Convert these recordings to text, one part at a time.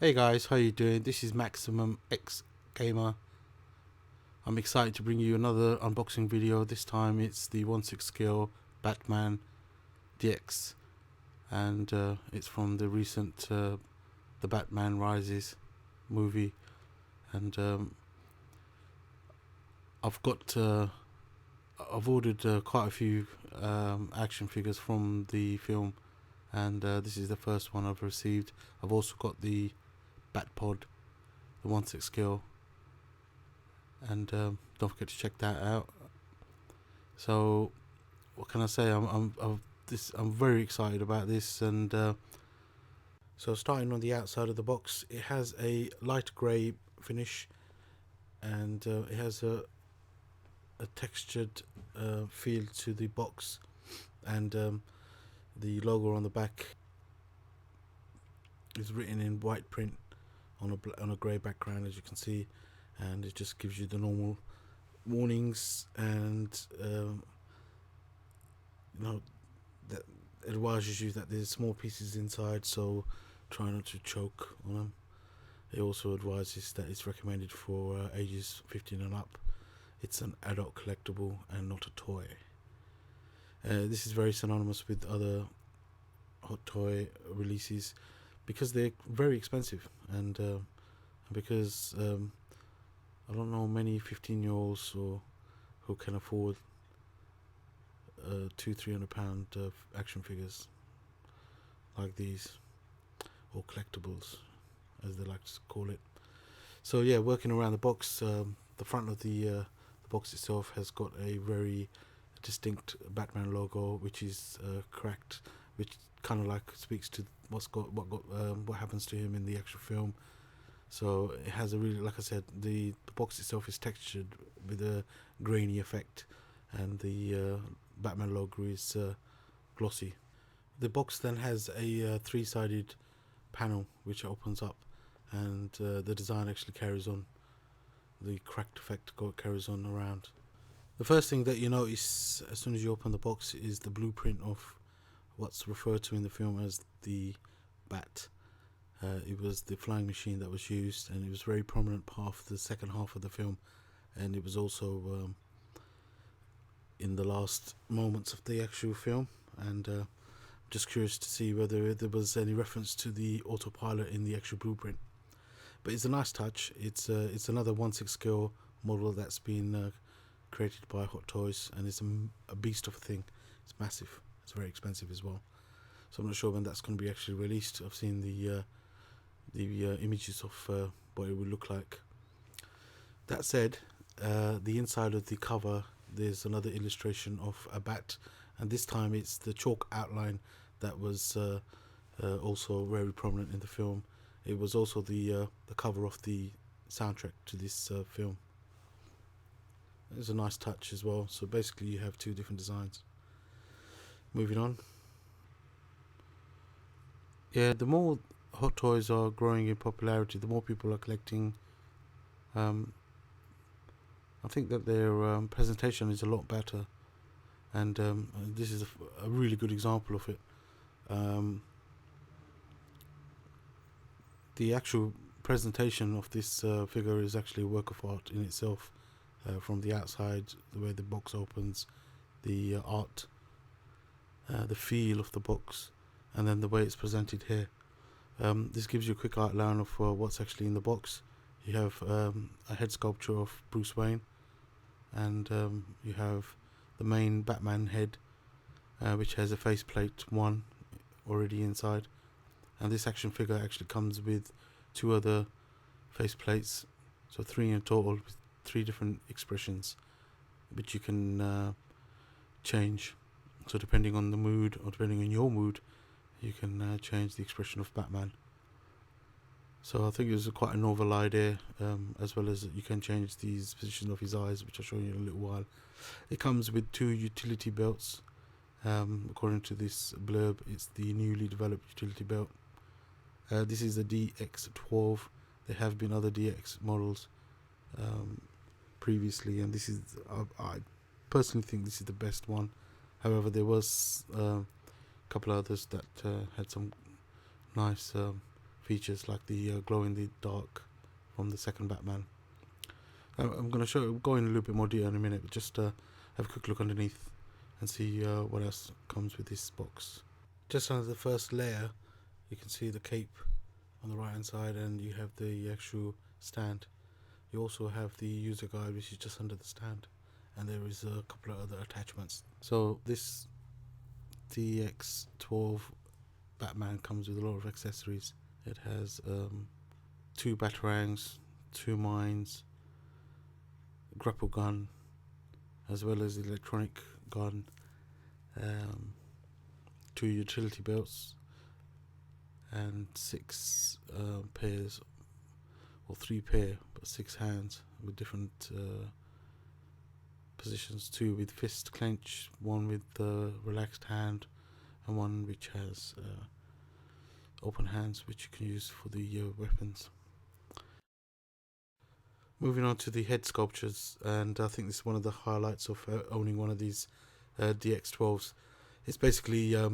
Hey guys, how you doing? This is Maximum X Gamer. I'm excited to bring you another unboxing video. This time it's the 1/6 scale Batman DX, and it's from the recent The Batman Rises movie. And I've ordered quite a few action figures from the film, and this is the first one I've received. I've also got the Batpod, the 1/6 scale, and don't forget to check that out. So what can I say? I'm very excited about this. And so starting on the outside of the box, it has a light grey finish, and it has a textured feel to the box, and the logo on the back is written in white print on a grey background, as you can see, and it just gives you the normal warnings, and that advises you that there's small pieces inside, so try not to choke on them. It also advises that it's recommended for ages 15 and up. It's an adult collectible and not a toy. This is very synonymous with other hot toy releases because they're very expensive, and because I don't know many 15-year-olds or who can afford £200-300 action figures like these, or collectibles as they like to call it. So yeah, working around the box, the front of the box itself has got a very distinct Batman logo, which is cracked, which kind of like speaks to what happens to him in the actual film. So it has a really, like I said, the box itself is textured with a grainy effect, and the Batman logo is glossy. The box then has a three-sided panel which opens up, and the design actually carries on. The cracked effect carries on around. The first thing that you notice as soon as you open the box is the blueprint of what's referred to in the film as the Bat. It was the flying machine that was used, and it was a very prominent part of the second half of the film, and it was also in the last moments of the actual film. And just curious to see whether there was any reference to the autopilot in the actual blueprint. But it's a nice touch. It's another 1/6 scale model that's been created by Hot Toys, and it's a beast of a thing. It's massive. It's very expensive as well. So I'm not sure when that's going to be actually released. I've seen the images of what it would look like. That said, the inside of the cover, there's another illustration of a bat, and this time it's the chalk outline that was also very prominent in the film. It was also the cover of the soundtrack to this film. It's a nice touch as well. So basically you have two different designs. Moving on. Yeah, the more Hot Toys are growing in popularity, the more people are collecting. I think that their presentation is a lot better, and this is a really good example of it. The actual presentation of this figure is actually a work of art in itself. From the outside, the way the box opens, the art, the feel of the box, and then the way it's presented here. This gives you a quick outline of what's actually in the box. You have a head sculpture of Bruce Wayne, and you have the main Batman head, which has a faceplate 1 already inside. And this action figure actually comes with 2 other faceplates, so 3 in total, with 3 different expressions, which you can change. So depending on the mood, or depending on your mood, you can change the expression of Batman. So I think it was quite a novel idea, as well as you can change the position of his eyes, which I'll show you in a little while. It comes with 2 utility belts. According to this blurb, it's the newly developed utility belt. This is the DX12. There have been other DX models previously, and this is I personally think this is the best one. However, there was a couple others that had some nice features like the glow in the dark from the second Batman. I'm going to go in a little bit more detail in a minute, but just have a quick look underneath and see what else comes with this box. Just under the first layer, you can see the cape on the right hand side, and you have the actual stand. You also have the user guide, which is just under the stand, and there is a couple of other attachments. So this DX12 Batman comes with a lot of accessories. It has 2 batarangs, 2 mines, grapple gun, as well as electronic gun, 2 utility belts, and 6 pairs, or 3 pair, but 6 hands with different positions. 2 with fist clench, 1 with relaxed hand, and 1 which has open hands, which you can use for the weapons. Moving on to the head sculptures, and I think this is one of the highlights of owning one of these DX12s. It's basically a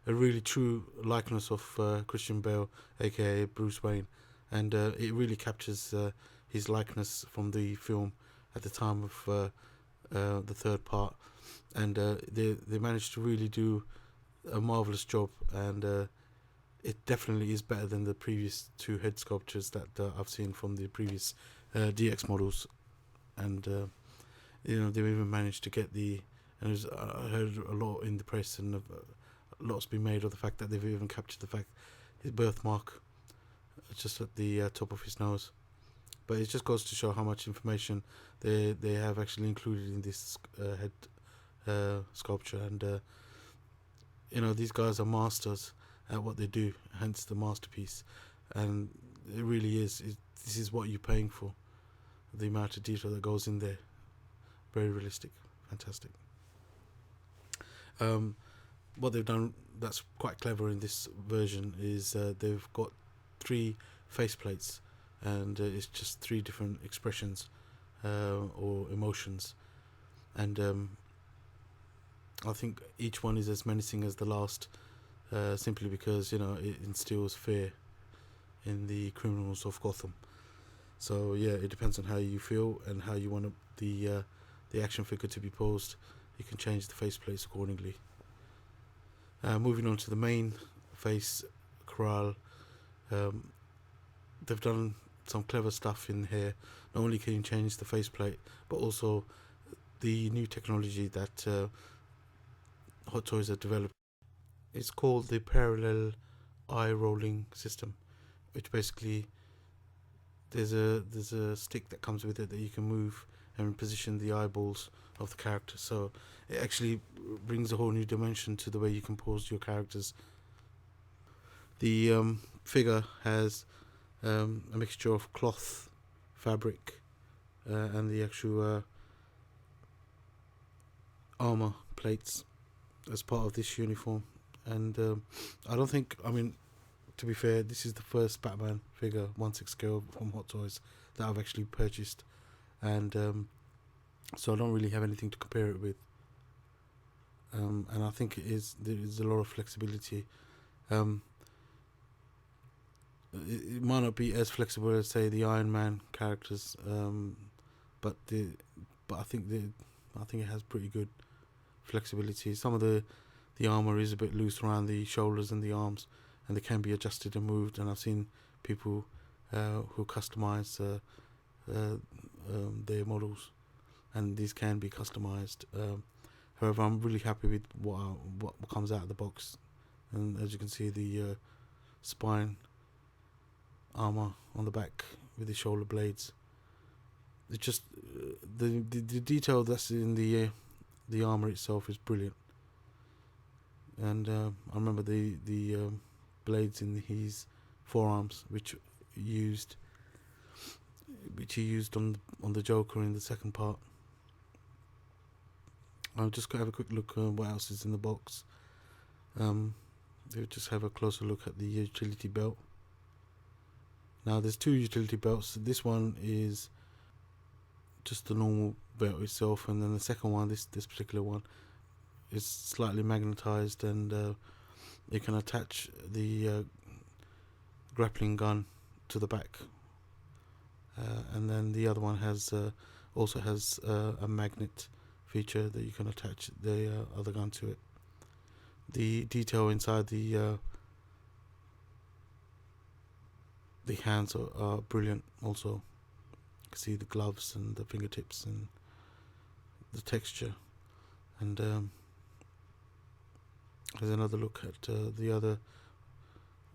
really true likeness of Christian Bale, aka Bruce Wayne, and it really captures his likeness from the film at the time of the third part, and they managed to really do a marvelous job, and it definitely is better than the previous 2 head sculptures that I've seen from the previous DX models. And they've even managed to get and I heard a lot in the press, and a lot's been made of the fact that they've even captured the fact his birthmark just at the top of his nose. But it just goes to show how much information they have actually included in this head sculpture, and these guys are masters at what they do, hence the masterpiece. And it really is. This is what you're paying for. The amount of detail that goes in there, very realistic, fantastic. What they've done that's quite clever in this version is they've got 3 faceplates, and it's just 3 different expressions or emotions, and I think each one is as menacing as the last, simply because it instills fear in the criminals of Gotham. So yeah, it depends on how you feel and how you want the action figure to be posed. You can change the faceplates accordingly. Moving on to the main face corral, they've done some clever stuff in here. Not only can you change the faceplate, but also the new technology that Hot Toys have developed. It's called the parallel eye rolling system, which basically there's a stick that comes with it that you can move and position the eyeballs of the character. So it actually brings a whole new dimension to the way you can pose your characters. The figure has a mixture of cloth, fabric, and the actual armor plates as part of this uniform. And I don't think, to be fair, this is the first Batman figure 1/6 scale from Hot Toys that I've actually purchased, and so I don't really have anything to compare it with. And I think there is a lot of flexibility. It might not be as flexible as, say, the Iron Man characters, but I think it has pretty good flexibility. Some of the armor is a bit loose around the shoulders and the arms, and they can be adjusted and moved. And I've seen people who customize their models, and these can be customized. However, I'm really happy with what comes out of the box, and as you can see, the spine armor on the back with the shoulder blades. It's just the detail that's in the armor itself is brilliant. And I remember the blades in his forearms, which he used on the Joker in the second part. I'll just have a quick look at what else is in the box. We'll just have a closer look at the utility belt. Now there's 2 utility belts. This one is just the normal belt itself, and then the second one, this particular one, is slightly magnetized, and you can attach the grappling gun to the back, and then the other one has also has a magnet feature that you can attach the other gun to it. The detail inside the hands are brilliant. Also, you can see the gloves and the fingertips and the texture. And there's another look at the other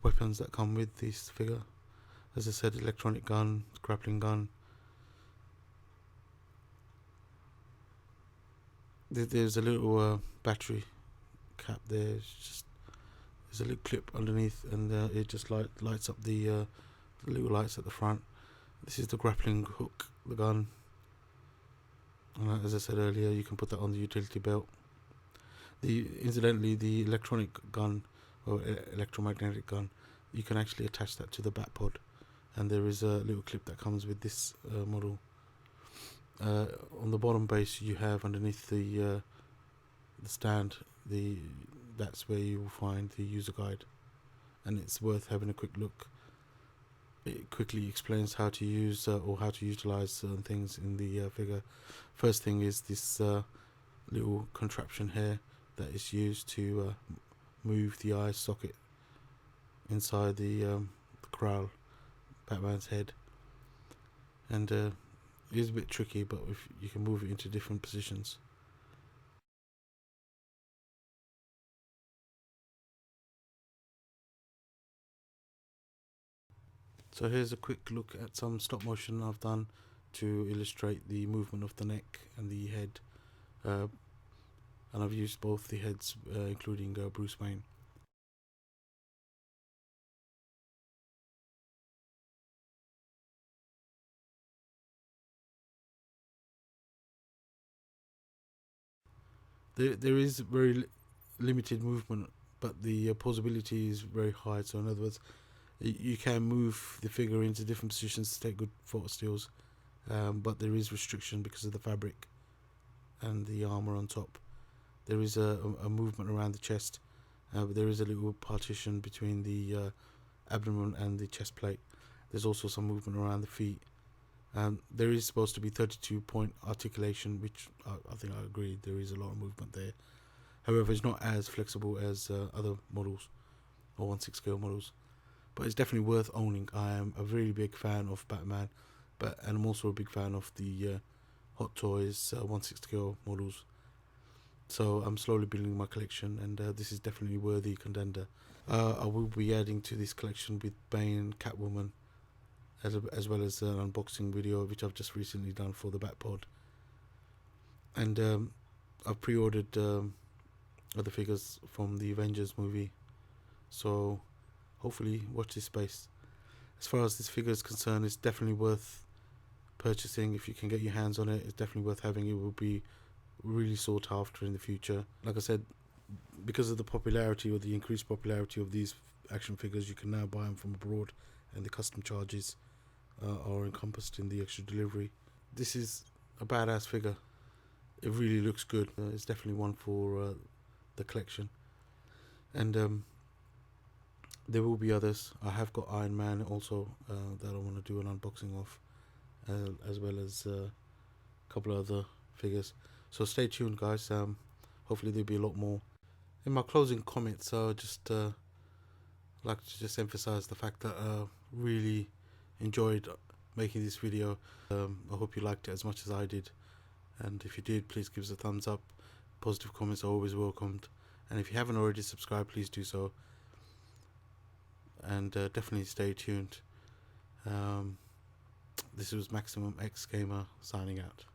weapons that come with this figure. As I said, electronic gun, grappling gun. There's a little battery cap there. There's a little clip underneath, and it just lights up the little lights at the front. This is the grappling hook, the gun. And as I said earlier, you can put that on the utility belt. Incidentally, the electronic gun or electromagnetic gun, you can actually attach that to the back pod, and there is a little clip that comes with this model. On the bottom base, you have underneath the stand, that's where you will find the user guide, and it's worth having a quick look. It quickly explains how to use or how to utilize certain things in the figure. First thing is this little contraption here that is used to move the eye socket inside the crown, Batman's head, and it is a bit tricky, but if you can move it into different positions. So here's a quick look at some stop motion I've done to illustrate the movement of the neck and the head, and I've used both the heads, including Bruce Wayne. There is very limited movement, but the possibility is very high. So in other words, you can move the figure into different positions to take good photo stills, but there is restriction because of the fabric and the armor on top. There is a movement around the chest, but there is a little partition between the abdomen and the chest plate. There's also some movement around the feet. There is supposed to be 32-point articulation, which I think I agree, there is a lot of movement there. However, it's not as flexible as other models or 1/6 scale models, but it's definitely worth owning. I am a really big fan of Batman, and I'm also a big fan of the Hot Toys 1/6 scale models. So I'm slowly building my collection, and this is definitely a worthy contender. I will be adding to this collection with Bane, Catwoman, as well as an unboxing video which I've just recently done for the Batpod. And I've pre-ordered other figures from the Avengers movie, so hopefully watch this space. As far as this figure is concerned, it's definitely worth purchasing. If you can get your hands on it, it's definitely worth having. It will be really sought after in the future. Like I said, because of the popularity or the increased popularity of these action figures, you can now buy them from abroad, and the custom charges are encompassed in the extra delivery. This is a badass figure. It really looks good. It's definitely one for the collection, and there will be others. I have got Iron Man also that I want to do an unboxing of, as well as a couple of other figures. So stay tuned, guys. Hopefully there'll be a lot more. In my closing comments, I just like to just emphasize the fact that I really enjoyed making this video. I hope you liked it as much as I did, and if you did, please give us a thumbs up. Positive comments are always welcomed, and if you haven't already subscribed, please do so, and definitely stay tuned. This was Maximum X Gamer signing out.